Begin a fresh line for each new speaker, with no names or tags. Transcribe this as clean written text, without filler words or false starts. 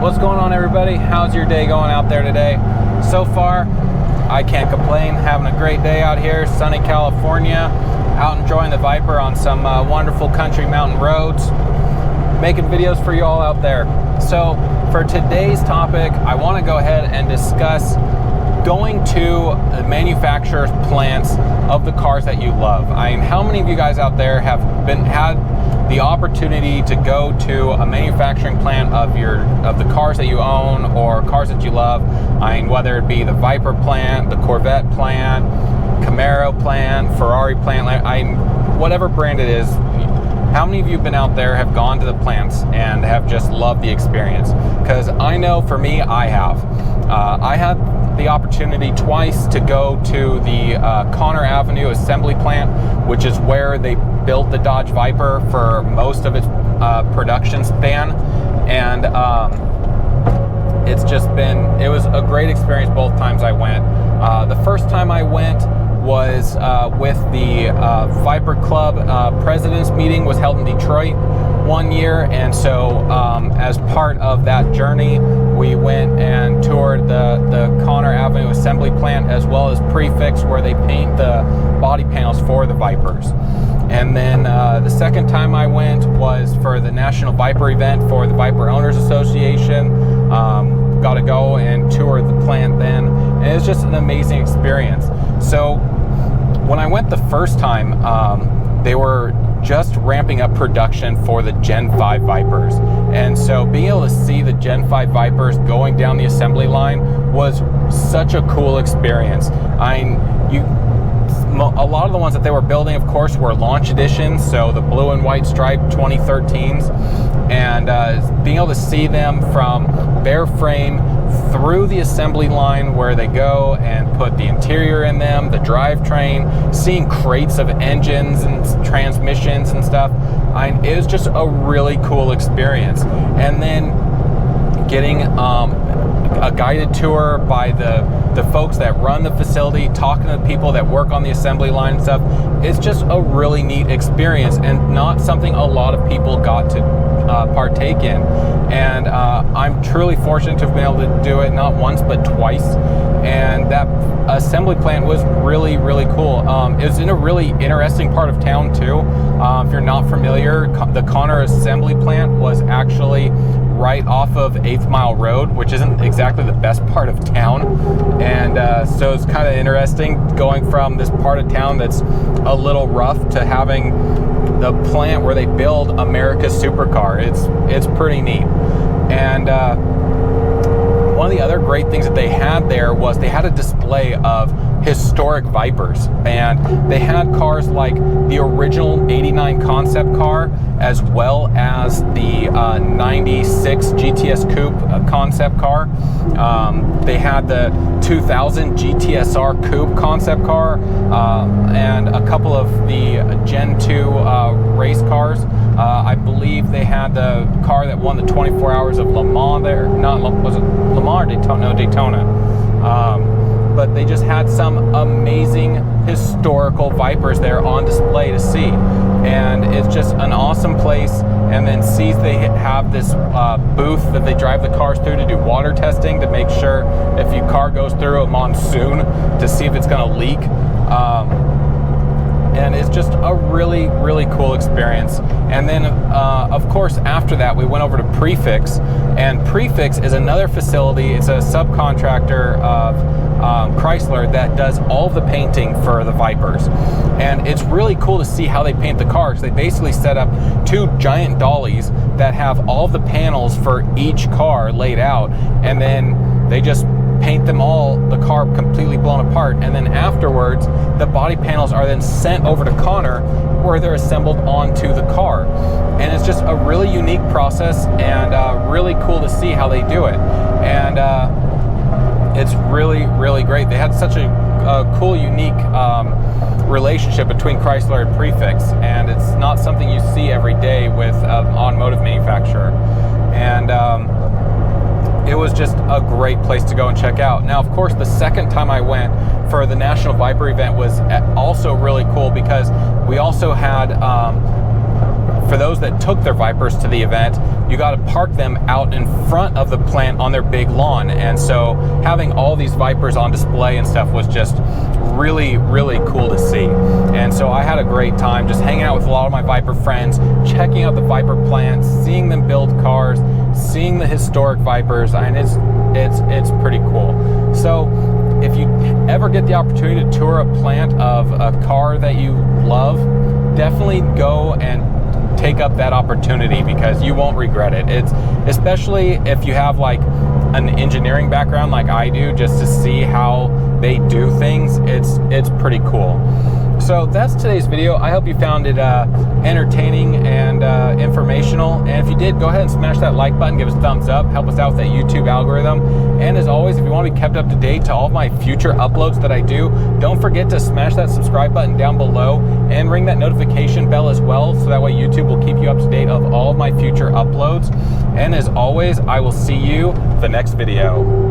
What's going on, everybody? How's your day going out there today? So far, I can't complain. Having a great day out here, sunny California, out enjoying the Viper on some wonderful country mountain roads, making videos for you all out there. So for today's topic, I want to go ahead and discuss going to the manufacturer's plants of the cars that you love. I mean, how many of you guys out there have had the opportunity to go to a manufacturing plant of the cars that you own or cars that you love? I mean, whether it be the Viper plant, the Corvette plant, Camaro plant, Ferrari plant, whatever brand it is. How many of you have been out there, have gone to the plants and have just loved the experience? Because I know for me, I have. I had the opportunity twice to go to the Conner Avenue assembly plant, which is where they built the Dodge Viper for most of its production span. And it was a great experience both times I went. The first time I went was with the Viper Club President's meeting, was held in Detroit one year, and so as part of that journey, we went and toured the Conner Avenue assembly plant, as well as Prefix, where they paint the body panels for the Vipers. And then the second time I went was for the National Viper event for the Viper Owners Association. Got to go and tour the plant then, and it was just an amazing experience. So when I went the first time, they were just ramping up production for the Gen 5 Vipers. And so being able to see the Gen 5 Vipers going down the assembly line was such a cool experience. A lot of the ones that they were building, of course, were launch editions, so the blue and white stripe 2013s, and being able to see them from bare frame through the assembly line where they go and put the interior in them, the drivetrain, seeing crates of engines and transmissions and stuff, it was just a really cool experience. And then getting a guided tour by the folks that run the facility, talking to the people that work on the assembly line and stuff. It's just a really neat experience, and not something a lot of people got to partake in. And I'm truly fortunate to have been able to do it not once but twice. And that assembly plant was really, really cool. It was in a really interesting part of town too. If you're not familiar, the Conner assembly plant was actually right off of 8th Mile Road, which isn't exactly the best part of town. And so it's kind of interesting going from this part of town that's a little rough to having the plant where they build America's supercar. It's pretty neat. And one of the other great things that they had there was they had a display of historic Vipers, and they had cars like the original 89 concept car, as well as the 96 GTS Coupe concept car. They had the 2000 GTSR Coupe concept car, and a couple of the Gen 2 race cars. I believe they had the car that won the 24 Hours of Le Mans there. Was it Le Mans or Daytona? No, Daytona. But they just had some amazing historical Vipers there on display to see. And it's just an awesome place. And then they have this booth that they drive the cars through to do water testing, to make sure if your car goes through a monsoon to see if it's going to leak. And it's just a really, really cool experience. And then, of course, after that, we went over to Prefix. And Prefix is another facility. It's a subcontractor of Chrysler that does all of the painting for the Vipers. And it's really cool to see how they paint the cars. They basically set up two giant dollies that have all of the panels for each car laid out. And then they just paint them all, the car completely blown apart, and then afterwards the body panels are then sent over to Conner, where they're assembled onto the car. And it's just a really unique process, and really cool to see how they do it. And it's really, really great. They had such a cool, unique relationship between Chrysler and Prefix, and it's not something you see every day with an automotive manufacturer. And it was just a great place to go and check out. Now, of course, the second time I went for the National Viper event was also really cool, because we also had for those that took their Vipers to the event, you got to park them out in front of the plant on their big lawn. And so having all these Vipers on display and stuff was just really, really cool to see. And so I had a great time just hanging out with a lot of my Viper friends, checking out the Viper plants, seeing them build cars, seeing the historic Vipers, and it's pretty cool. So if you ever get the opportunity to tour a plant of a car that you love, definitely go and take up that opportunity, because you won't regret it. It's especially if you have like an engineering background like I do, just to see how they do things. It's pretty cool. So that's today's video. I hope you found it entertaining and informational. And if you did, go ahead and smash that like button, give us a thumbs up, help us out with that YouTube algorithm. And as always, if you want to be kept up to date to all of my future uploads that I do, don't forget to smash that subscribe button down below and ring that notification bell as well, so that way YouTube will keep you up to date of all of my future uploads. And as always, I will see you the next video.